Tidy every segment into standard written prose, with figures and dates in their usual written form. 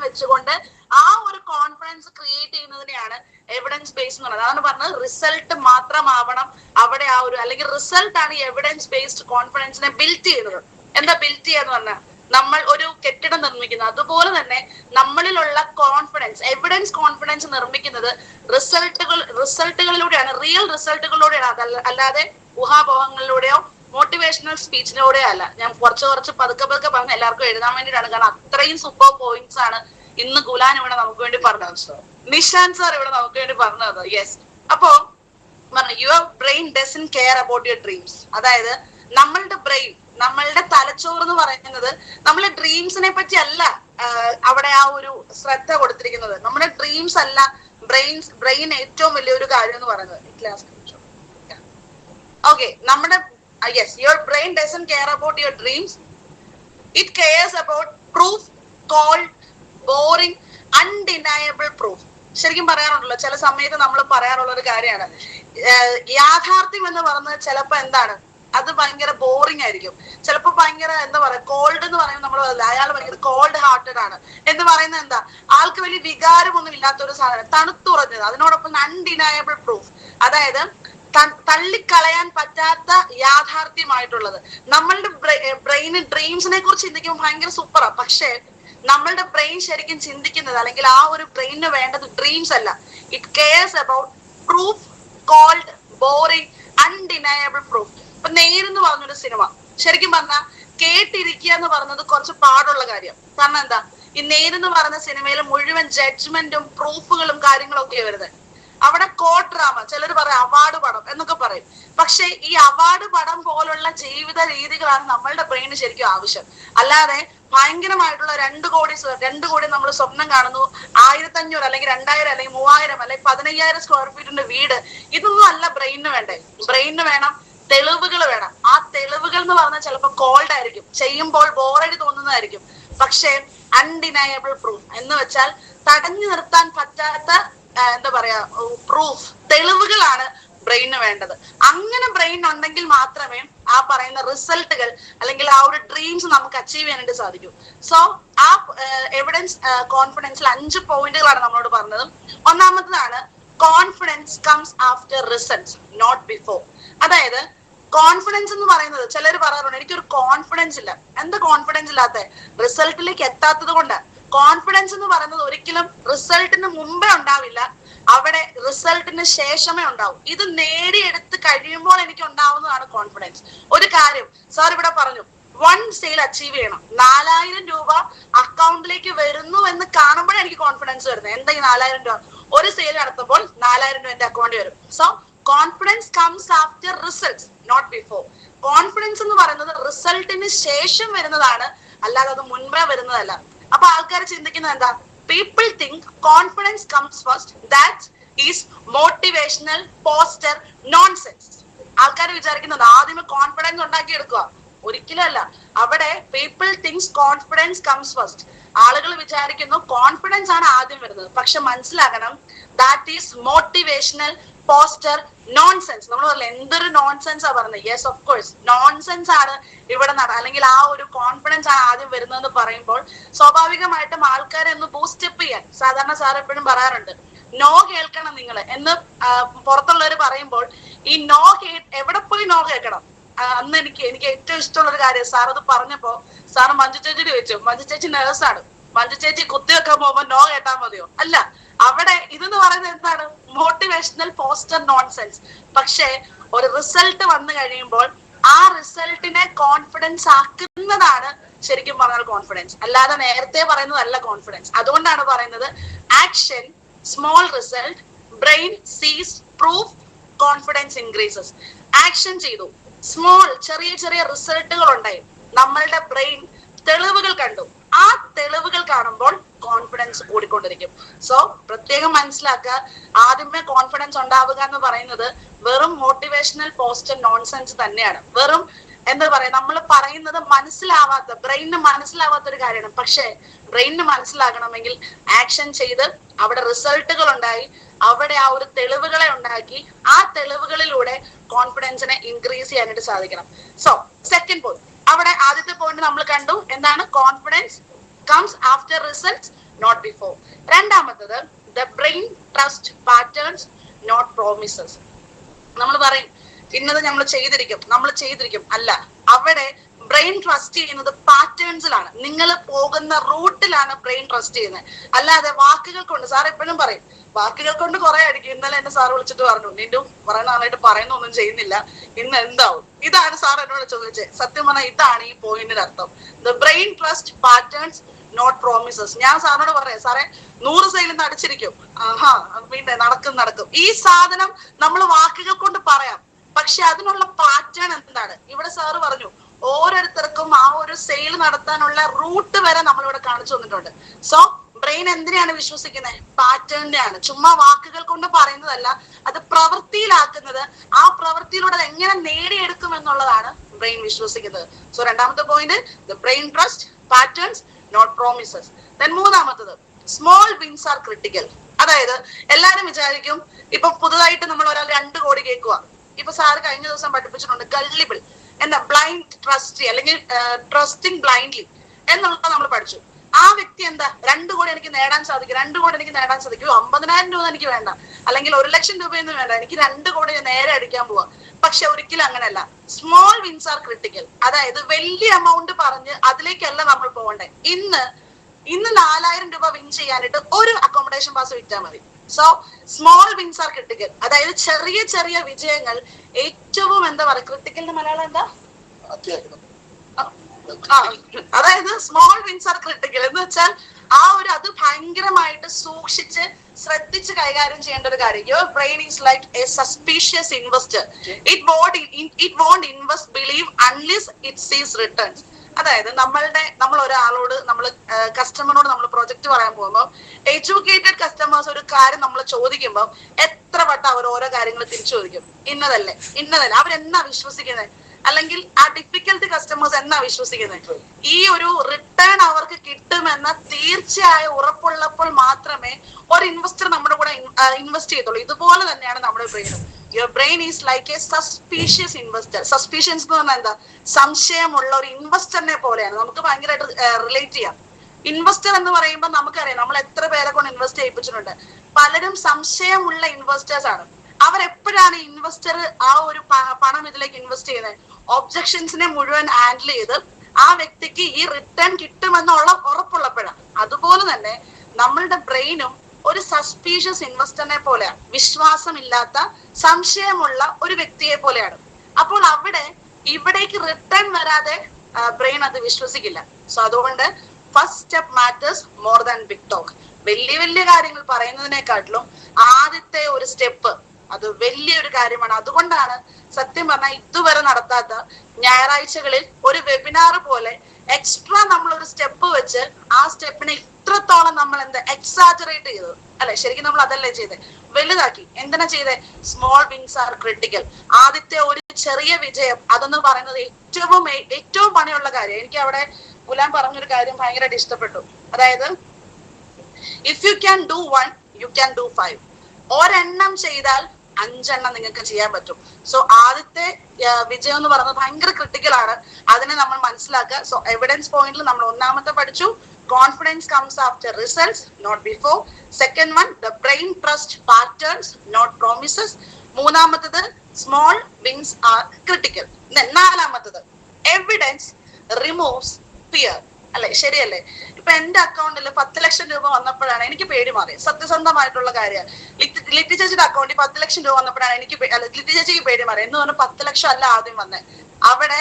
വെച്ചുകൊണ്ട് ആ ഒരു കോൺഫിഡൻസ് ക്രിയേറ്റ് ചെയ്യുന്നതിനെയാണ് എവിഡൻസ് ബേസ്ഡ് എന്ന് പറയുന്നത്. അതാണ് പറഞ്ഞത് റിസൾട്ട് മാത്രമാവണം അവിടെ ആ ഒരു, അല്ലെങ്കിൽ റിസൾട്ട് ആണ് എവിഡൻസ് ബേസ്ഡ് കോൺഫിഡൻസിനെ ബിൽഡ് ചെയ്യുന്നത്. എന്താ ബിൽഡ് ചെയ്യാന്ന് പറഞ്ഞാൽ നമ്മൾ ഒരു കെട്ടിടം നിർമ്മിക്കുന്നത്, അതുപോലെ തന്നെ നമ്മളിലുള്ള കോൺഫിഡൻസ്, എവിഡൻസ് കോൺഫിഡൻസ് നിർമ്മിക്കുന്നത് റിസൾട്ടുകളിലൂടെയാണ്, റിയൽ റിസൾട്ടുകളിലൂടെയാണ്. അല്ലാതെ ഊഹാപോഹങ്ങളിലൂടെയോ മോട്ടിവേഷണൽ സ്പീച്ചിലൂടെയോ അല്ല. ഞാൻ കുറച്ച് പതുക്കെ പറഞ്ഞ് എല്ലാവർക്കും എഴുതാൻ വേണ്ടിയിട്ടാണ്. കാരണം അത്രയും സൂപ്പർ പോയിന്റ്സ് ആണ് ഇന്ന് ഗുലാൻ ഇവിടെ നമുക്ക് വേണ്ടി പറഞ്ഞത്, നിഷാന്ത് സാർ ഇവിടെ നമുക്ക് വേണ്ടി പറഞ്ഞത്. യെസ്, അപ്പോ your brain doesn't care about your dreams. അതായത് നമ്മളുടെ ബ്രെയിൻ, നമ്മളുടെ തലച്ചോറ് എന്ന് പറയുന്നത് നമ്മളെ ഡ്രീംസിനെ പറ്റി അല്ല അവിടെ ആ ഒരു ശ്രദ്ധ കൊടുത്തിരിക്കുന്നത്. നമ്മുടെ ഡ്രീംസ് അല്ല ബ്രെയിൻ ഏറ്റവും വലിയൊരു കാര്യം എന്ന് പറയുന്നത്. ഓക്കെ, നമ്മുടെ yes, your brain doesn't care about your dreams, it cares about proof cold boring undeniable proof. ശരിക്കും പറയാറുണ്ടല്ലോ, ചില സമയത്ത് നമ്മൾ പറയാറുള്ള ഒരു കാര്യമാണ് യാഥാർത്ഥ്യം എന്ന് പറയുന്നത്. ചിലപ്പോ എന്താണ്, അത് ഭയങ്കര ബോറിംഗ് ആയിരിക്കും. ചിലപ്പോ ഭയങ്കര എന്താ പറയാ, കോൾഡ് എന്ന് പറയുമ്പോൾ നമ്മൾ അയാൾ ഭയങ്കര കോൾഡ് ഹാർട്ടഡ് ആണ് എന്ന് പറയുന്നത് എന്താ, ആൾക്ക് വലിയ വികാരമൊന്നും ഇല്ലാത്ത ഒരു സാധനം, തണുത്തുറഞ്ഞത്. അതിനോടൊപ്പം അൺഡിനയബിൾ പ്രൂഫ്, അതായത് തള്ളിക്കളയാൻ പറ്റാത്ത യാഥാർത്ഥ്യമായിട്ടുള്ളത്. നമ്മളുടെ ബ്രെയിന് ഡ്രീംസിനെ കുറിച്ച് ചിന്തിക്കുമ്പോൾ ഭയങ്കര സൂപ്പറാ. പക്ഷെ നമ്മളുടെ ബ്രെയിൻ ശരിക്കും ചിന്തിക്കുന്നത്, അല്ലെങ്കിൽ ആ ഒരു ബ്രെയിനിന് വേണ്ടത് ഡ്രീംസ് അല്ല, it cares about proof cold boring undeniable proof. ഇപ്പൊ നേരെന്ന് പറഞ്ഞൊരു സിനിമ ശരിക്കും പറഞ്ഞാൽ കേട്ടിരിക്കുക എന്ന് പറഞ്ഞത് കുറച്ച് പാടുള്ള കാര്യം. കാരണം എന്താ, ഈ നേരെന്ന് പറയുന്ന സിനിമയിൽ മുഴുവൻ ജഡ്ജ്മെന്റും പ്രൂഫുകളും കാര്യങ്ങളും ഒക്കെ വരുന്നത്. അവിടെ കോർട്ട് ഡ്രാമ, ചിലർ പറയും അവാർഡ് പടം എന്നൊക്കെ പറയും. പക്ഷെ ഈ അവാർഡ് പടം പോലുള്ള ജീവിത രീതികളാണ് നമ്മളുടെ ബ്രെയിന് ശരിക്കും ആവശ്യം. അല്ലാതെ ഭയങ്കരമായിട്ടുള്ള 2 കോടി നമ്മൾ സ്വപ്നം കാണുന്നു, 1500 അല്ലെങ്കിൽ 2000 അല്ലെങ്കിൽ 3000 അല്ലെങ്കിൽ 15000 സ്ക്വയർ ഫീറ്റിന്റെ വീട്, ഇതൊന്നും അല്ല ബ്രെയിനിന് വേണ്ടേ. ബ്രെയിനിന് വേണം തെളിവുകൾ വേണം. ആ തെളിവുകൾ എന്ന് പറഞ്ഞാൽ ചിലപ്പോൾ കോൾഡ് ആയിരിക്കും, ചെയ്യുമ്പോൾ ബോറടി തോന്നുന്നതായിരിക്കും. പക്ഷെ അൺഡിനയബിൾ പ്രൂഫ് എന്ന് വെച്ചാൽ തടഞ്ഞു നിർത്താൻ പറ്റാത്ത എന്താ പറയാ പ്രൂഫ്, തെളിവുകളാണ് ബ്രെയിന് വേണ്ടത്. അങ്ങനെ ബ്രെയിൻ ഉണ്ടെങ്കിൽ മാത്രമേ ആ പറയുന്ന റിസൾട്ടുകൾ അല്ലെങ്കിൽ ആ ഒരു ഡ്രീംസ് നമുക്ക് അച്ചീവ് ചെയ്യാനായിട്ട് സാധിക്കൂ. സോ ആ എവിഡൻസ് കോൺഫിഡൻസിൽ 5 പോയിന്റുകളാണ് നമ്മളോട് പറഞ്ഞത്. ഒന്നാമത്തതാണ് confidence comes after results not before. അതായത് കോൺഫിഡൻസ് എന്ന് പറയുന്നത്, ചിലർ പറയാറുണ്ട് എനിക്കൊരു കോൺഫിഡൻസ് ഇല്ല. എന്താ കോൺഫിഡൻസ് ഇല്ലാത്ത? റിസൾട്ടിലേക്ക് എത്താത്തത് കൊണ്ട്. കോൺഫിഡൻസ് എന്ന് പറയുന്നത് ഒരിക്കലും റിസൾട്ടിന് മുമ്പേ ഉണ്ടാവില്ല, അവിടെ റിസൾട്ടിന് ശേഷമേ ഉണ്ടാവും. ഇത് നേടിയെടുത്ത് കഴിയുമ്പോൾ എനിക്ക് ഉണ്ടാവുന്നതാണ് കോൺഫിഡൻസ്. ഒരു കാര്യം സാർ ഇവിടെ പറഞ്ഞു, 1 സെയിൽ അച്ചീവ് ചെയ്യണം, 4000 രൂപ അക്കൗണ്ടിലേക്ക് വരുന്നു എന്ന് കാണുമ്പോഴേ എനിക്ക് കോൺഫിഡൻസ് വരുന്നത്. എന്താ ഈ 4000 രൂപ? ഒരു സെയിൽ നടത്തുമ്പോൾ 4000 രൂപ എന്റെ അക്കൗണ്ടിൽ വരും. So confidence comes after results not before. Confidence എന്ന് പറയുന്നത് റിസൾട്ടിന് ശേഷം വരുന്നതാണ്, അല്ലാതെ അത് മുൻപേ വരുന്നതല്ല. അപ്പൊ ആൾക്കാർ ചിന്തിക്കുന്നത് എന്താ, people think confidence comes first, that is motivational poster nonsense. ആൾക്കാർ വിചാരിക്കുന്നത് ആദ്യമേ കോൺഫിഡൻസ് ഉണ്ടാക്കിയെടുക്കുക, ഒരിക്കലും അല്ല. അവിടെ people things confidence comes first. ആളുകൾ വിചാരിക്കുന്നു കോൺഫിഡൻസ് ആണ് ആദ്യം വരുന്നത്. പക്ഷെ മനസ്സിലാക്കണം, that is motivational poster nonsense. നമ്മൾ പറയില്ല എന്തൊരു നോൺസെൻസ് ആ പറഞ്ഞത്. യെസ്, ഓഫ് കോഴ്സ് നോൺസെൻസ് ആണ് ഇവിടെ അല്ലെങ്കിൽ ആ ഒരു കോൺഫിഡൻസ് ആണ് ആദ്യം വരുന്നതെന്ന് പറയുമ്പോൾ സ്വാഭാവികമായിട്ടും ആൾക്കാരെ ഒന്ന് ബൂസ്റ്റപ്പ് ചെയ്യാൻ, സാധാരണ സാർ എപ്പോഴും പറയാറുണ്ട് നോ കേൾക്കണം നിങ്ങൾ എന്ന് പുറത്തുള്ളവർ പറയുമ്പോൾ, ഈ നോ എവിടെ പോയി നോ കേൾക്കണം? അന്ന് എനിക്ക് ഏറ്റവും ഇഷ്ടമുള്ള ഒരു കാര്യം, സാർ അത് പറഞ്ഞപ്പോ സാറ് മഞ്ജു ചേച്ചിയോട് ചോദിച്ചു. മഞ്ജു ചേച്ചി നേഴ്സാണ്. മഞ്ജു ചേച്ചി കുത്തിവെക്കാൻ പോകുമ്പോ നോ കേട്ടാ മതിയോ? അല്ല, അവിടെ ഇതെന്ന് പറയുന്നത് എന്താണ്, മോട്ടിവേഷണൽ പോസ്റ്റർ നോൺസെൻസ്. പക്ഷെ ഒരു റിസൾട്ട് വന്നു കഴിയുമ്പോൾ ആ റിസൾട്ടിനെ കോൺഫിഡൻസ് ആക്കുന്നതാണ് ശരിക്കും പറഞ്ഞാൽ കോൺഫിഡൻസ്, അല്ലാതെ നേരത്തെ പറയുന്നതല്ല കോൺഫിഡൻസ്. അതുകൊണ്ടാണ് പറയുന്നത് ആക്ഷൻ സ്മോൾ റിസൾട്ട് ബ്രെയിൻ സീസ് പ്രൂഫ് കോൺഫിഡൻസ് ഇൻക്രീസസ്. ആക്ഷൻ ചെയ്തു, സ്മോൾ ചെറിയ റിസൾട്ടുകൾ ഉണ്ടായി, നമ്മളുടെ ബ്രെയിൻ തെളിവുകൾ കണ്ടു, ആ തെളിവുകൾ കാണുമ്പോൾ കോൺഫിഡൻസ് കൂടിക്കൊണ്ടിരിക്കും. സോ പ്രത്യേകം മനസ്സിലാക്കുക, ആദ്യമേ കോൺഫിഡൻസ് ഉണ്ടാവുക എന്ന് പറയുന്നത് വെറും മോട്ടിവേഷണൽ പോസ്റ്റർ നോൺസെൻസ് തന്നെയാണ്. വെറും എന്താ പറയാ, നമ്മൾ പറയുന്നത് മനസ്സിലാവാത്ത, ബ്രെയിനിന് മനസ്സിലാവാത്ത ഒരു കാര്യമാണ്. പക്ഷെ ബ്രെയിനിന് മനസ്സിലാകണമെങ്കിൽ ആക്ഷൻ ചെയ്ത് അവിടെ റിസൾട്ടുകൾ ഉണ്ടായി, അവിടെ ആ ഒരു തെളിവുകളെ ഉണ്ടാക്കി, ആ തെളിവുകളിലൂടെ കോൺഫിഡൻസിനെ ഇൻക്രീസ് ചെയ്യാനായിട്ട് സാധിക്കണം. സോ സെക്കൻഡ് പോയിന്റ്, അവിടെ ആദ്യത്തെ പോയിന്റ് നമ്മൾ കണ്ടു, എന്താണ് confidence comes after results, not before. രണ്ടാമത്തത് the brain trust patterns, not promises. നമ്മൾ പറയും ഇന്നത് നമ്മൾ ചെയ്തിരിക്കും അല്ല, അവിടെ ബ്രെയിൻ ട്രസ്റ്റ് ചെയ്യുന്നത് പാറ്റേൺസിലാണ്. നിങ്ങൾ പോകുന്ന റൂട്ടിലാണ് ബ്രെയിൻ ട്രസ്റ്റ് ചെയ്യുന്നത്, അല്ലാതെ വാക്കുകൾ കൊണ്ട്. സാർ എപ്പോഴും പറയും വാക്കുകൾ കൊണ്ട് കുറെ അടിക്കും. ഇന്നലെ എന്നെ സാർ വിളിച്ചിട്ട് പറഞ്ഞു, നിന്റെ കുറെ നാളായിട്ട് പറയുന്നൊന്നും ചെയ്യുന്നില്ല, ഇന്ന് എന്താവും? ഇതാണ് സാർ എന്നോട് ചോദിച്ചത്. സത്യം പറഞ്ഞാൽ ഇതാണ് ഈ പോയിന്റിന്റെ അർത്ഥം. The brain trust patterns, not promises. ഞാൻ സാറിനോട് പറയാം, സാറേ 100 സെയിൽ നിന്ന് അടിച്ചിരിക്കും, പിന്നെ നടക്കും. ഈ സാധനം നമ്മൾ വാക്കുകൾ കൊണ്ട് പറയാം, പക്ഷെ അതിനുള്ള പാറ്റേൺ എന്താണ്? ഇവിടെ സാറ് പറഞ്ഞു ഓരോരുത്തർക്കും ആ ഒരു സെയിൽ നടത്താനുള്ള റൂട്ട് വരെ നമ്മളിവിടെ കാണിച്ചു തന്നിട്ടുണ്ട്. സോ ബ്രെയിൻ എന്തിനാണ് വിശ്വസിക്കുന്നത്? പാറ്റേണിനെയാണ്. ചുമ്മാ വാക്കുകൾ കൊണ്ട് പറയുന്നതല്ല, അത് പ്രവൃത്തിയിലാക്കുന്നത്. ആ പ്രവൃത്തിയിലൂടെ അത് എങ്ങനെ നേടിയെടുക്കും എന്നുള്ളതാണ് ബ്രെയിൻ വിശ്വസിക്കുന്നത്. സോ രണ്ടാമത്തെ point, the brain trust patterns, not promises. Then മൂന്നാമത്തത്, സ്മോൾ വിൻസ് ആർ ക്രിട്ടിക്കൽ. അതായത് എല്ലാരും വിചാരിക്കും, ഇപ്പൊ പുതുതായിട്ട് നമ്മൾ ഒരാൾ 2 കോടി കേൾക്കുക. ഇപ്പൊ സാറ് കഴിഞ്ഞ ദിവസം പഠിപ്പിച്ചിട്ടുണ്ട് ഗള്ളിബിൾ, എന്താ ബ്ലൈൻഡ് ട്രസ്റ്റ്, അല്ലെങ്കിൽ ട്രസ്റ്റിംഗ് ബ്ലൈൻഡ്ലി എന്നുള്ളത് നമ്മൾ പഠിച്ചു. ആ വ്യക്തി എന്താ 2 കോടി എനിക്ക് നേടാൻ സാധിക്കും, 2 കോടി എനിക്ക് നേടാൻ സാധിക്കും, 50,000 രൂപ എനിക്ക് വേണ്ട, അല്ലെങ്കിൽ 1,00,000 രൂപയൊന്നും വേണ്ട, എനിക്ക് 2 കോടി നേരെ അടിക്കാൻ പോവാ. പക്ഷെ ഒരിക്കലും അങ്ങനെയല്ല. Small wins are critical. അതായത് വലിയ എമൗണ്ട് പറഞ്ഞ് അതിലേക്കല്ല നമ്മൾ പോകണ്ടേ. ഇന്ന് 4,000 രൂപ വിൻ ചെയ്യാനായിട്ട് ഒരു അക്കോമഡേഷൻ പാസ് വിറ്റാൽ മതി. So small wins are critical. അതായത് ചെറിയ ചെറിയ വിജയങ്ങൾ ഏറ്റവും എന്താ പറയുക, ക്രിട്ടിക്കലിന്റെ മലയാളം എന്താ? അതായത് സ്മോൾ വിൻസ് ആർ ക്രിട്ടിക്കൽ എന്ന് വെച്ചാൽ അത് ഭയങ്കരമായിട്ട് സൂക്ഷിച്ച് ശ്രദ്ധിച്ച് കൈകാര്യം ചെയ്യേണ്ട ഒരു കാര്യം. Your brain is like a suspicious investor. It won't invest believe unless it sees returns. അതായത് നമ്മൾ ഒരാളോട്, കസ്റ്റമറിനോട് നമ്മൾ പ്രൊജക്ട് പറയാൻ പോകുമ്പോൾ, എഡ്യൂക്കേറ്റഡ് കസ്റ്റമേഴ്സ് ഒരു കാര്യം നമ്മൾ ചോദിക്കുമ്പോൾ എത്ര വട്ടം അവർ ഓരോ കാര്യങ്ങൾ തിരിച്ചു ചോദിക്കും, ഇന്നതല്ലേ. അവരെന്നാ വിശ്വസിക്കുന്നത്? അല്ലെങ്കിൽ ആ ഡിഫിക്കൽട്ടി കസ്റ്റമേഴ്സ് എന്നാ വിശ്വസിക്കുന്നത്? ഈ ഒരു റിട്ടേൺ അവർക്ക് കിട്ടുമെന്ന തീർച്ചയായും ഉറപ്പുള്ളപ്പോൾ മാത്രമേ ഒരു ഇൻവെസ്റ്റർ നമ്മുടെ കൂടെ ഇൻവെസ്റ്റ് ചെയ്തുള്ളൂ. ഇതുപോലെ തന്നെയാണ് നമ്മുടെ ബ്രെയിനും. Your brain is like a suspicious investor. Suspicions എന്ന് പറഞ്ഞാൽ എന്താ? സംശയമുള്ള ഒരു ഇൻവെസ്റ്ററിനെ പോലെയാണ്. നമുക്ക് ഭയങ്കരമായിട്ട് റിലേറ്റ് ചെയ്യാം. ഇൻവെസ്റ്റർ എന്ന് പറയുമ്പോൾ നമുക്കറിയാം, നമ്മൾ എത്ര പേരെ കൊണ്ട് ഇൻവെസ്റ്റ് ചെയ്യിപ്പിച്ചിട്ടുണ്ട്. പലരും സംശയമുള്ള ഇൻവെസ്റ്റേഴ്സ് ആണ്. അവരെപ്പോഴാണ് ഇൻവെസ്റ്റർ ആ ഒരു പണം ഇതിലേക്ക് ഇൻവെസ്റ്റ് ചെയ്യുന്നത്? ഒബ്ജക്ഷൻസിനെ മുഴുവൻ ഹാൻഡിൽ ചെയ്ത് ആ വ്യക്തിക്ക് ഈ റിട്ടേൺ കിട്ടുമെന്നുള്ള ഉറപ്പുള്ളപ്പോഴാണ്. അതുപോലെ തന്നെ നമ്മളുടെ ബ്രെയിനും ഒരു സസ്പീഷ്യസ് ഇൻവെസ്റ്ററിനെ പോലെയാണ്. വിശ്വാസമില്ലാത്ത, സംശയമുള്ള ഒരു വ്യക്തിയെ പോലെയാണ്. അപ്പോൾ ഇവിടേക്ക് റിട്ടേൺ വരാതെ ബ്രെയിൻ അത് വിശ്വസിക്കില്ല. സോ അതുകൊണ്ട് first step matters more than big talk. വലിയ കാര്യങ്ങൾ പറയുന്നതിനെക്കാട്ടിലും ആദ്യത്തെ ഒരു സ്റ്റെപ്പ് അത് വലിയൊരു കാര്യമാണ്. അതുകൊണ്ടാണ് സത്യം പറഞ്ഞാൽ ഇതുവരെ നടത്താത്ത ഞായറാഴ്ചകളിൽ ഒരു വെബിനാർ പോലെ എക്സ്ട്രാ നമ്മൾ ഒരു സ്റ്റെപ്പ് വെച്ച് ആ സ്റ്റെപ്പിനെ ഇത്രത്തോളം നമ്മൾ എക്സാജറേറ്റ് ചെയ്തത് അല്ലെ? ശരിക്കും നമ്മൾ അതല്ലേ ചെയ്തേ? വലുതാക്കി. എന്തിനാ ചെയ്തേ? Small wins are critical. ആദ്യത്തെ ഒരു ചെറിയ വിജയം അതെന്ന് പറയുന്നത് ഏറ്റവും പണിയുള്ള കാര്യം. എനിക്ക് അവിടെ ഗുലാം പറഞ്ഞൊരു കാര്യം ഭയങ്കരമായിട്ട് ഇഷ്ടപ്പെട്ടു. അതായത് if you can do 1, you can do 5. ഒരെണ്ണം ചെയ്താൽ 5 എണ്ണം നിങ്ങൾക്ക് ചെയ്യാൻ പറ്റും. സോ ആദ്യത്തെ വിജയം എന്ന് പറയുന്നത് ഭയങ്കര ക്രിട്ടിക്കൽ ആണ്. അതിനെ നമ്മൾ മനസ്സിലാക്കുക. സോ എവിഡൻസ് പോയിന്റിൽ നമ്മൾ ഒന്നാമത്തെ പഠിച്ചു, confidence comes after results, not before. Second one, the brain trust patterns, not promises. മൂന്നാമത്തത്, സ്മോൾ വിൻസ് ആർ ക്രിട്ടിക്കൽ. നാലാമത്തത്, എവിഡൻസ് റിമൂവ്സ് ഫിയർ. അല്ലെ? ശരിയല്ലേ? ഇപ്പൊ എന്റെ അക്കൗണ്ടിൽ 10 ലക്ഷം രൂപ വന്നപ്പോഴാണ് എനിക്ക് പേടി മാറിയത്. സത്യസന്ധമായിട്ടുള്ള കാര്യമാണ്. ലിറ്റി ചേച്ചിയുടെ അക്കൗണ്ടിൽ 10 ലക്ഷം രൂപ വന്നപ്പോഴാണ് ലിറ്റി ചേച്ചിക്ക് പേടി മാറി. എന്ന് പറഞ്ഞാൽ 10 ലക്ഷം അല്ല ആദ്യം വന്നത്. അവിടെ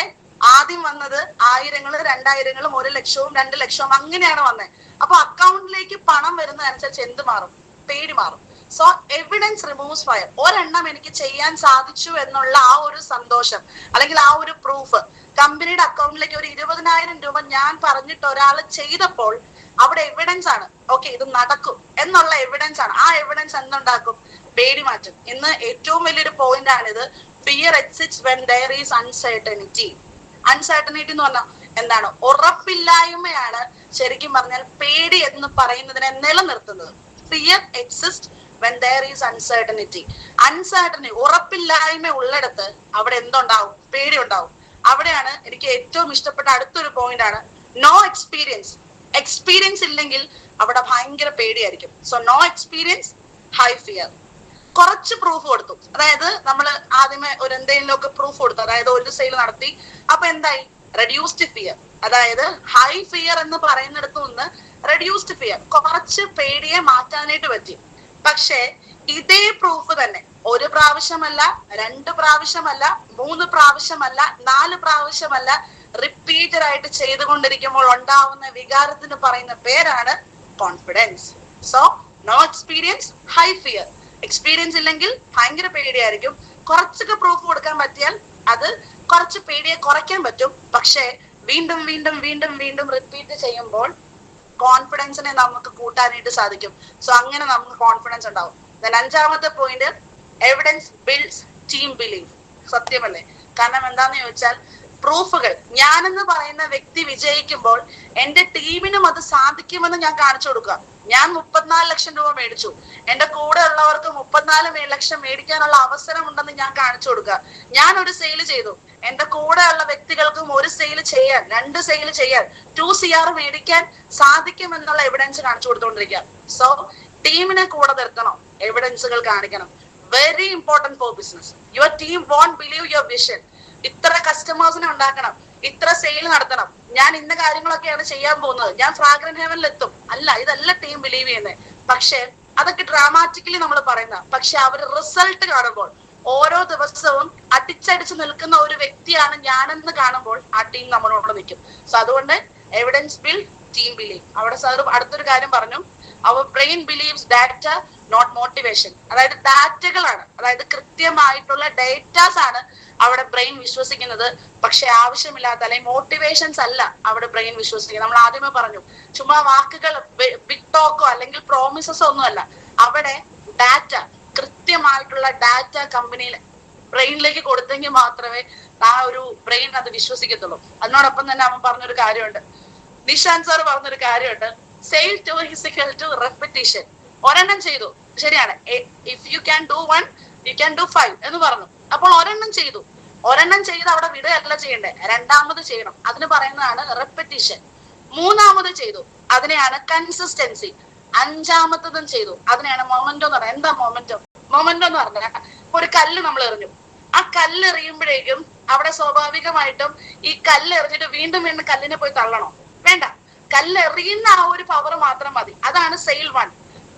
ആദ്യം വന്നത് 1000, 2000, 1 ലക്ഷവും 2 ലക്ഷവും അങ്ങനെയാണ് വന്നത്. അപ്പൊ അക്കൗണ്ടിലേക്ക് പണം വരുന്നതനുസരിച്ച് എന്ത് മാറും? പേടി മാറും. So evidence removes fire. ഒരെണ്ണം എനിക്ക് ചെയ്യാൻ സാധിച്ചു എന്നുള്ള ആ ഒരു സന്തോഷം, അല്ലെങ്കിൽ ആ ഒരു പ്രൂഫ്. കമ്പനിയുടെ അക്കൗണ്ടിലേക്ക് ഒരു 20,000 രൂപ ഞാൻ പറഞ്ഞിട്ട് ഒരാൾ ചെയ്തപ്പോൾ അവിടെ എവിഡൻസ് ആണ്. ഓക്കെ, ഇത് നടക്കും എന്നുള്ള എവിഡൻസ് ആണ്. ആ എവിഡൻസ് എന്തുണ്ടാക്കും? പേടി മാറ്റും. ഇന്ന് ഏറ്റവും വലിയൊരു പോയിന്റ് ആണിത്. Fear exits when there is uncertainty. Uncertainty എന്ന് പറഞ്ഞാൽ എന്താണ്? ഉറപ്പില്ലായ്മയാണ് ശരിക്കും പറഞ്ഞാൽ പേടി എന്ന് പറയുന്നതിനെ നിലനിർത്തുന്നത്. Fear exist when there is uncertainty. Uncertainty, ഉറപ്പില്ലായ്മ ഉള്ളിടത്ത് അവിടെ എന്തുണ്ടാവും? പേടി ഉണ്ടാവും. അവിടെയാണ് എനിക്ക് ഏറ്റവും ഇഷ്ടപ്പെട്ട അടുത്തൊരു പോയിന്റ് ആണ്, നോ എക്സ്പീരിയൻസ് എക്സ്പീരിയൻസ് ഇല്ലെങ്കിൽ അവിടെ ഭയങ്കര പേടിയായിരിക്കും. So no experience, high fear. കുറച്ച് പ്രൂഫ് കൊടുത്തു, അതായത് നമ്മൾ ആദ്യമേ ഒരു എന്തെങ്കിലുമൊക്കെ പ്രൂഫ് കൊടുത്തു, അതായത് ഒരു സെയിൽ നടത്തി, അപ്പൊ എന്തായി? Reduced fear. അതായത് ഹൈ ഫിയർ എന്ന് പറയുന്നിടത്ത് നിന്ന് റെഡ്യൂസ്ഡ് ഫിയർ, കുറച്ച് പേടിയെ മാറ്റാനായിട്ട് പറ്റി. പക്ഷേ ഇതേ പ്രൂഫ് തന്നെ ഒരു പ്രാവശ്യമല്ല, 2 പ്രാവശ്യമല്ല, 3 പ്രാവശ്യമല്ല, 4 പ്രാവശ്യമല്ല, റിപ്പീറ്റഡ് ആയിട്ട് ചെയ്തുകൊണ്ടിരിക്കുമ്പോൾ ഉണ്ടാവുന്ന വികാരത്തിന് പറയുന്ന പേരാണ് confidence. So no experience, high fear. Experience ഇല്ലെങ്കിൽ ഭയങ്കര പേടിയായിരിക്കും. കുറച്ചൊക്കെ പ്രൂഫ് കൊടുക്കാൻ പറ്റിയാൽ അത് കുറച്ച് പേടിയെ കുറയ്ക്കാൻ പറ്റും. പക്ഷേ വീണ്ടും വീണ്ടും വീണ്ടും വീണ്ടും റിപ്പീറ്റ് ചെയ്യുമ്പോൾ കോൺഫിഡൻസിനെ നമുക്ക് കൂട്ടാനായിട്ട് സാധിക്കും. സോ അങ്ങനെ നമുക്ക് കോൺഫിഡൻസ് ഉണ്ടാവും. ദെൻ 5ാമത്തെ point, evidence builds team believe. സത്യമല്ലേ? കാരണം എന്താന്ന് ചോദിച്ചാൽ പ്രൂഫുകൾ, ഞാനെന്ന് പറയുന്ന വ്യക്തി വിജയിക്കുമ്പോൾ എന്റെ ടീമിനും അത് സാധിക്കുമെന്ന് ഞാൻ കാണിച്ചു കൊടുക്കുക. ഞാൻ 34 ലക്ഷം രൂപ മേടിച്ചു, എന്റെ കൂടെ ഉള്ളവർക്ക് 34 ലക്ഷം മേടിക്കാനുള്ള അവസരം ഉണ്ടെന്ന് ഞാൻ കാണിച്ചു കൊടുക്കുക. ഞാൻ ഒരു സെയിൽ ചെയ്തു, എന്റെ കൂടെ ഉള്ള വ്യക്തികൾക്കും ഒരു സെയിൽ ചെയ്യാൻ, 2 സെയിൽ ചെയ്യാൻ, 2 CR മേടിക്കാൻ സാധിക്കുമെന്നുള്ള എവിഡൻസ് കാണിച്ചു കൊടുത്തുകൊണ്ടിരിക്കുക. സോ ടീമിനെ കൂടെ നിർത്തണം, എവിഡൻസുകൾ കാണിക്കണം. Very important for business. Your team won't believe your vision. ഇത്ര കസ്റ്റമേഴ്സിനെ ഉണ്ടാക്കണം, ഇത്ര സെയിൽ നടത്തണം, ഞാൻ ഇന്ന കാര്യങ്ങളൊക്കെയാണ് ചെയ്യാൻ പോകുന്നത്, ഞാൻ ഫ്രാഗ്രന്റ് ഹെവനിൽ എത്തും. അല്ല, ഇതല്ല ടീം ബിലീവ് ചെയ്യുന്നത്. പക്ഷെ അതൊക്കെ ഡ്രാമാറ്റിക്കലി നമ്മൾ പറയുന്ന, പക്ഷെ അവർ റിസൾട്ട് കാണുമ്പോൾ, ഓരോ ദിവസവും അടിച്ചടിച്ച് നിൽക്കുന്ന ഒരു വ്യക്തിയാണ് ഞാനെന്ന് കാണുമ്പോൾ ആ ടീം നമ്മളോട് നിൽക്കും. സോ അതുകൊണ്ട് എവിഡൻസ് ബിൽഡ് ടീം ബിലീവ്. അവിടെ സാർ അടുത്തൊരു കാര്യം പറഞ്ഞു, അവർ brain believes data not motivation. അതായത് ഡാറ്റകളാണ്, അതായത് കൃത്യമായിട്ടുള്ള ഡേറ്റാസ് ആണ് അവിടെ ബ്രെയിൻ വിശ്വസിക്കുന്നത്. പക്ഷെ ആവശ്യമില്ലാത്ത അല്ലെങ്കിൽ മോട്ടിവേഷൻസ് അല്ല അവിടെ ബ്രെയിൻ വിശ്വസിക്കുന്നത്. നമ്മൾ ആദ്യമേ പറഞ്ഞു, ചുമ്മാ വാക്കുകൾ, ബിഗ് ടോക്കോ അല്ലെങ്കിൽ പ്രോമിസസോ ഒന്നുമല്ല. അവിടെ ഡാറ്റ, കൃത്യമായിട്ടുള്ള ഡാറ്റ കമ്പനിയിൽ ബ്രെയിനിലേക്ക് കൊടുത്തെങ്കിൽ മാത്രമേ ആ ഒരു ബ്രെയിൻ അത് വിശ്വസിക്കത്തുള്ളൂ. അതിനോടൊപ്പം തന്നെ അവൻ പറഞ്ഞൊരു കാര്യമുണ്ട്, നിഷാന്ത് സാർ പറഞ്ഞൊരു കാര്യമുണ്ട്, sale to is equal to repetition. ഒരെണ്ണം ചെയ്തു, ശരിയാണ്, if you can do 1 you can do 5 എന്ന് പറഞ്ഞു. അപ്പോൾ ഒരെണ്ണം ചെയ്തു, ഒരെണ്ണം ചെയ്ത് അവിടെ വിടുകയല്ല ചെയ്യണ്ടേ, 2ാമത് ചെയ്യണം. അതിന് പറയുന്നതാണ് റെപ്പിറ്റീഷൻ. 3ാമത് ചെയ്തു, അതിനെയാണ് കൺസിസ്റ്റൻസി. 5ാമത്തതും ചെയ്തു, അതിനെയാണ് മൊമെന്റോ എന്ന് പറയുന്നത്. എന്താ മൊമെന്റോ? മൊമെന്റോ എന്ന് പറഞ്ഞാൽ ഒരു കല്ല് നമ്മൾ എറിഞ്ഞു, ആ കല്ല് എറിയുമ്പോഴേക്കും അവിടെ സ്വാഭാവികമായിട്ടും ഈ കല്ല് എറിഞ്ഞിട്ട് വീണ്ടും വീണ്ടും കല്ലിനെ പോയി തള്ളണോ? വേണ്ട. കല്ല് എറിയുന്ന ആ ഒരു പവർ മാത്രം മതി. അതാണ് സെയിൽ 1.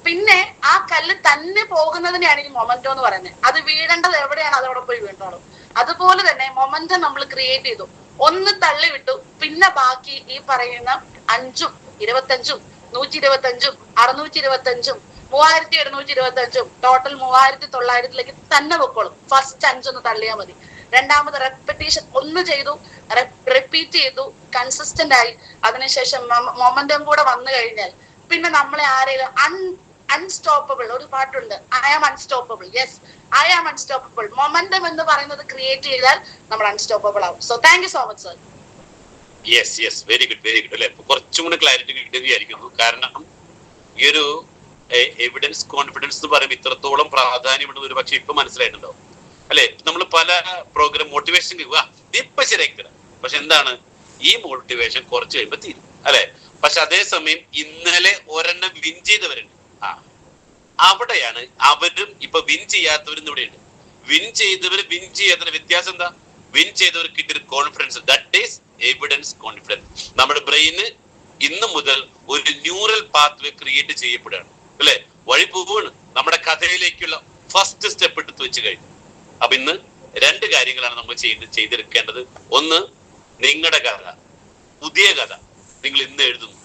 പിന്നെ ആ കല്ല് തന്നെ പോകുന്നതിനെയാണ് ഈ മൊമെന്റോ എന്ന് പറയുന്നത്. അത് വീഴേണ്ടത് എവിടെയാണ്, അതവിടെ പോയി വീണ്ടോളും. അതുപോലെ തന്നെ മൊമെന്റം നമ്മൾ ക്രിയേറ്റ് ചെയ്തു, 1 തള്ളി വിട്ടു, പിന്നെ ബാക്കി ഈ പറയുന്ന 5ഉം 25ഉം 125ഉം 625ഉം 3725ഉം ടോട്ടൽ 3900 തന്നെ പൊക്കോളും. ഫസ്റ്റ് 5 ഒന്ന് തള്ളിയാൽ മതി. 2ാമത് റെപ്പിറ്റീഷൻ, 1 ചെയ്തു, റിപ്പീറ്റ് ചെയ്തു, കൺസിസ്റ്റന്റ് ആയി, അതിനുശേഷം മൊമെന്റം കൂടെ വന്നു കഴിഞ്ഞാൽ പിന്നെ നമ്മളെ ആരെങ്കിലും അൺസ്റ്റോപ്പബിൾ. ഒരു പാട്ടുണ്ട്, I am unstoppable. Yes, I am unstoppable. Momentum എന്ന് പറയുന്നത് ക്രിയേറ്റ് ചെയ്താൽ നമ്മൾ അൺസ്റ്റോപ്പബിൾ ആവും. So thank you so much sir. Yes yes, very good very good. അല്ലെ, കുറച്ചും കൂടെ ക്ലാരിറ്റി കിട്ടുകയായിരിക്കുന്നു. കാരണം ഈ ഒരു എവിഡൻസ് കോൺഫിഡൻസ് എന്ന് പറയുമ്പോൾ ഇത്രത്തോളം പ്രാധാന്യമുണ്ടെന്ന് ഒരു പക്ഷെ ഇപ്പൊ മനസ്സിലായിട്ടുണ്ടാവും അല്ലെ. നമ്മൾ പല പ്രോഗ്രാം മോട്ടിവേഷൻ ഇപ്പൊ ശരിയാക്കി തരാം, പക്ഷെ എന്താണ്, ഈ മോട്ടിവേഷൻ കുറച്ച് കഴിയുമ്പോ തീരും അല്ലെ. പക്ഷെ അതേസമയം ഇന്നലെ ഒരെണ്ണം വിൻ ചെയ്തവരുണ്ട്, അവിടെയാണ് അവരും ഇപ്പൊ വിൻ ചെയ്യാത്തവരും ഇവിടെയുണ്ട്. വിൻ ചെയ്തവര് വിൻ ചെയ്യാത്തവരുടെ വ്യത്യാസം എന്താ? വിൻ ചെയ്തവർക്ക് കിട്ടിയൊരു confidence, that is evidence confidence. നമ്മുടെ ബ്രെയിന് ഇന്ന് മുതൽ ഒരു ന്യൂറൽ പാത്വേ ക്രിയേറ്റ് ചെയ്യപ്പെടുകയാണ് അല്ലെ, വഴി പോവുകയാണ്. നമ്മുടെ കഥയിലേക്കുള്ള ഫസ്റ്റ് സ്റ്റെപ്പ് എടുത്ത് വെച്ച് കഴിഞ്ഞു. അപ്പൊ ഇന്ന് 2 കാര്യങ്ങളാണ് നമ്മൾ ചെയ്തെടുക്കേണ്ടത്. ഒന്ന്, നിങ്ങളുടെ കഥ, പുതിയ കഥ നിങ്ങൾ ഇന്ന് എഴുതുന്നു.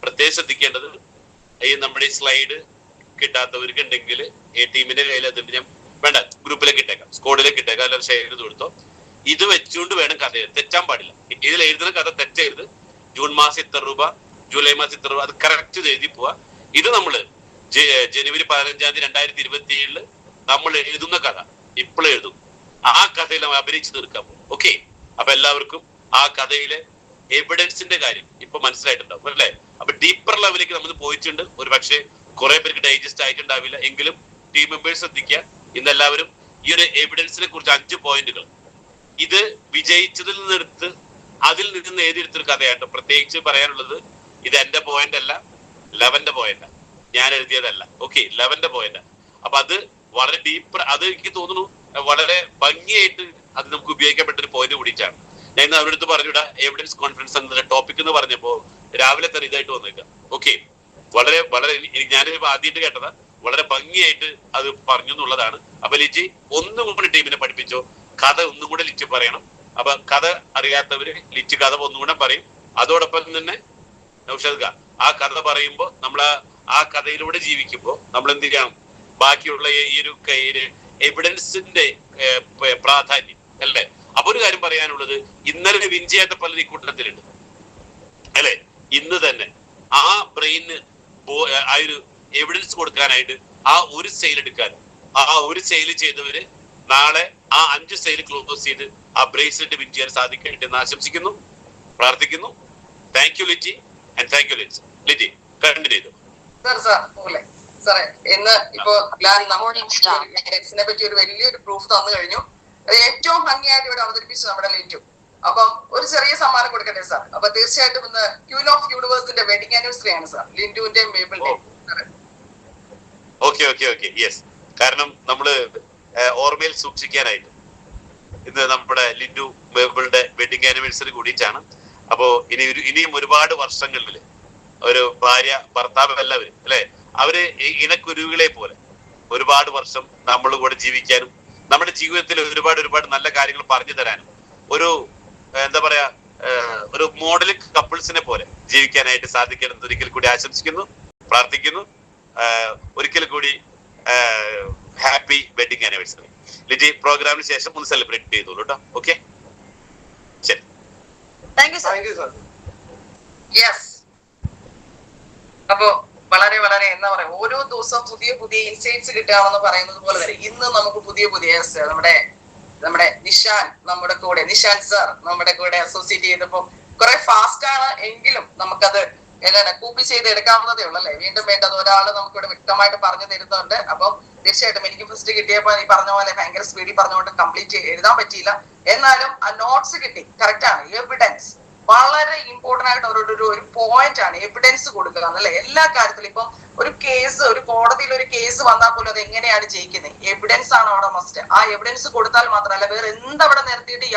പ്രത്യേകം ശ്രദ്ധിക്കേണ്ടത്, ഈ നമ്മുടെ ഈ സ്ലൈഡ് കിട്ടാത്തവർക്ക് ഉണ്ടെങ്കിൽ ഈ ടീമിന്റെ കയ്യിൽ അതിന്റെ ഞാൻ വേണ്ട ഗ്രൂപ്പിലേക്ക് ഇട്ടേക്കാം, സ്കോഡിലേക്ക് ഇട്ടേക്കാം, അല്ലെങ്കിൽ ഷെയർ ചെയ്ത് കൊടുത്തോ. ഇത് വെച്ചുകൊണ്ട് വേണം കഥ, തെറ്റാൻ പാടില്ല. ഇതിൽ എഴുതുന്ന കഥ തെറ്റെഴുത്. ജൂൺ മാസം ഇത്ര രൂപ, ജൂലൈ മാസം ഇത്ര രൂപ, അത് കറക്റ്റ് എഴുതി പോവാ. ഇത് നമ്മള് ജനുവരി 15 2027 നമ്മൾ എഴുതുന്ന കഥ ഇപ്പോഴും എഴുതും. ആ കഥയിൽ നമ്മൾ അഭിനയിച്ച് തീർക്കാൻ പോകും. ഓക്കെ, അപ്പൊ എല്ലാവർക്കും ആ കഥയിലെ എവിഡൻസിന്റെ കാര്യം ഇപ്പൊ മനസ്സിലായിട്ടുണ്ടാവും അല്ലെ. അപ്പൊ ഡീപ്പർ ലെവലിലേക്ക് നമ്മൾ പോയിട്ടുണ്ട്. ഒരു പക്ഷേ കുറെ പേർക്ക് ഡൈജസ്റ്റ് ആയിട്ടുണ്ടാവില്ല, എങ്കിലും ടീം മെമ്പേഴ്സ് ശ്രദ്ധിക്കുക. ഇന്നെല്ലാവരും ഈ ഒരു എവിഡൻസിനെ കുറിച്ച് 5 പോയിന്റുകൾ, ഇത് വിജയിച്ചതിൽ നിന്നെടുത്ത് അതിൽ നിന്ന് എഴുതിയെടുത്തൊരു കഥയായിട്ട് പ്രത്യേകിച്ച് പറയാനുള്ളത്. ഇത് എന്റെ പോയിന്റ് അല്ല, ലെവന്റെ പോയിന്റ്, ഞാൻ എഴുതിയതല്ല. Okay, ലെവന്റെ point. അപ്പൊ അത് വളരെ ഡീപ്പ്, അത് എനിക്ക് തോന്നുന്നു വളരെ ഭംഗിയായിട്ട് അത് നമുക്ക് ഉപയോഗിക്കാൻ പറ്റുന്ന ഒരു പോയിന്റ് കൂടിയിട്ടാണ്. ഞാൻ ഇന്ന് അവരുടെ അടുത്ത് പറഞ്ഞുവിടാ എവിഡൻസ് കോൺഫിഡൻസ് എന്ന ടോപ്പിക് എന്ന് പറഞ്ഞപ്പോ രാവിലെ തന്നെ ഇതായിട്ട് വന്നേക്കാം. ഓക്കെ, വളരെ വളരെ ഞാനിപ്പോ ആദ്യമായിട്ട് കേട്ടതാ, വളരെ ഭംഗിയായിട്ട് അത് പറഞ്ഞു എന്നുള്ളതാണ്. അപ്പൊ ലിജി ഒന്നും കൂടി ടീമിനെ പഠിപ്പിച്ചോ, കഥ ഒന്നും കൂടെ ലിജി പറയണം. അപ്പൊ കഥ അറിയാത്തവര് ലിജി കഥ ഒന്നും കൂടെ പറയും. അതോടൊപ്പം തന്നെ നൗഷാദ് ഖാൻ ആ കഥ പറയുമ്പോ നമ്മൾ ആ കഥയിലൂടെ ജീവിക്കുമ്പോ നമ്മൾ എന്ത് ചെയ്യണം, ബാക്കിയുള്ള ഈ ഒരു എവിഡൻസിന്റെ പ്രാധാന്യം അല്ലേ. അപ്പൊ ഒരു കാര്യം പറയാനുള്ളത്, ഇന്നലെ വിൻ ചെയ്യാത്ത പലരും ഈ കൂട്ടത്തിലുണ്ട് അല്ലെ. ഇന്ന് തന്നെ ആ ബ്രെയിന് ആ ഒരു എവിഡൻസ് കൊടുക്കാനായിട്ട് ആ ഒരു സെയിൽ എടുക്കാൻ, ആ ഒരു സെയിൽ ചെയ്തവര് നാളെ ആ 5 സെയിൽ ക്ലോസ് ചെയ്ത് ആ ബ്രേസ്ലെറ്റ് വിൻ ചെയ്യാൻ സാധിക്കട്ടെ എന്ന് ആശംസിക്കുന്നു, പ്രാർത്ഥിക്കുന്നു. Thank you Liji and thank you Liji. Liji continue ചെയ്തു. സാറേ ഇന്ന് ഇപ്പോ എവിഡൻസിനെ പറ്റി ഒരു വലിയൊരു പ്രൂഫ് തന്നു കഴിഞ്ഞു. അത് ഏറ്റവും ഭംഗിയായിട്ട് ഇവിടെ അവതരിപ്പിച്ചു നമ്മുടെ ലിൻഡു. അപ്പം ഒരു ചെറിയ സമ്മാനം കൊടുക്കട്ടെ സാർ. അപ്പൊ തീർച്ചയായിട്ടും ഇന്ന് ക്യൂൻ ഓഫ് യൂണിവേഴ്സിന്റെ വെഡിങ് ആനിവേഴ്സറി ആണ് സാർ, ലിൻഡുവിന്റെയും മേബിളിന്റെയും. Okay okay okay yes. കാരണം നമ്മള് ഓർമ്മയിൽ സൂക്ഷിക്കാനായിട്ട് ഇന്ന് നമ്മുടെ ലിൻഡു മേബിളിന്റെ വെഡിങ് ആനിവേഴ്സറി കൂടിയിട്ടാണ്. അപ്പോ ഇനിയും ഒരുപാട് വർഷങ്ങളിൽ ഒരു ഭാര്യ ഭർത്താവ് എല്ലാവരും അല്ലെ, അവര് ഇണക്കുരുവികളെ പോലെ ഒരുപാട് വർഷം നമ്മൾ കൂടെ ജീവിക്കാനും നമ്മുടെ ജീവിതത്തിൽ ഒരുപാട് ഒരുപാട് നല്ല കാര്യങ്ങൾ പറഞ്ഞു തരാനും ഒരു എന്താ പറയാ ഒരു മോഡൽ കപ്പിൾസിനെ പോലെ ജീവിക്കാനായിട്ട് സാധിക്കണം ഒരിക്കൽ കൂടി ആശംസിക്കുന്നു, പ്രാർത്ഥിക്കുന്നു. ഒരിക്കൽ കൂടി ഹാപ്പി വെഡിങ് ആനിവേഴ്സറി. ലിജി പ്രോഗ്രാമിന് ശേഷം ഒന്ന് സെലിബ്രേറ്റ് ചെയ്തോളൂ കേട്ടോ. ഓക്കെ, ശരി. Thank you sir. യെസ്. അപ്പോ വളരെ വളരെ എന്താ പറയാ, ഓരോ ദിവസവും പുതിയ പുതിയ ഇൻസൈറ്റ്സ് കിട്ടുകയാണെന്ന് പറയുന്നത് പോലെ തന്നെ ഇന്ന് നമുക്ക് പുതിയ പുതിയ നമ്മുടെ നിഷാൻ നമ്മുടെ കൂടെ, നിഷാൻ സാർ നമ്മുടെ കൂടെ അസോസിയേറ്റ് ചെയ്തപ്പോ കുറെ ഫാസ്റ്റ് ആണ് എങ്കിലും നമുക്കത് എന്താണ് കൂപ്പി ചെയ്ത് എടുക്കാവുന്നതേ ഉള്ളൂ അല്ലെ. വീണ്ടും വേണ്ടത് ഒരാള് നമുക്കിവിടെ വ്യക്തമായിട്ട് പറഞ്ഞു തരുന്നുണ്ട്. അപ്പം തീർച്ചയായിട്ടും എനിക്ക് ഫസ്റ്റ് കിട്ടിയപ്പോ ഈ പറഞ്ഞ പോലെ ഭയങ്കര സ്പീഡിൽ പറഞ്ഞുകൊണ്ട് കംപ്ലീറ്റ് എഴുതാൻ പറ്റിയില്ല. എന്നാലും ആ നോട്ട്സ് കിട്ടി. കറക്റ്റ് ആണ്. എവിഡൻസ് വളരെ ഇമ്പോർട്ടന്റ് ആയിട്ട് ഒരു പോയിന്റ് ആണ് എവിഡൻസ് കൊടുക്കുക എന്നല്ലേ എല്ലാ കാര്യത്തിലും. ഇപ്പം ഒരു കേസ്, ഒരു കോടതിയിൽ ഒരു കേസ് വന്നാൽ പോലും അത് എങ്ങനെയാണ് ജയിക്കുന്നത്, എവിഡൻസ് ആണ് അവിടെ മസ്റ്റ്. ആ എവിഡൻസ് കൊടുത്താൽ മാത്രമല്ല വേറെ എന്തവിടെ നിർത്തിയിട്ട്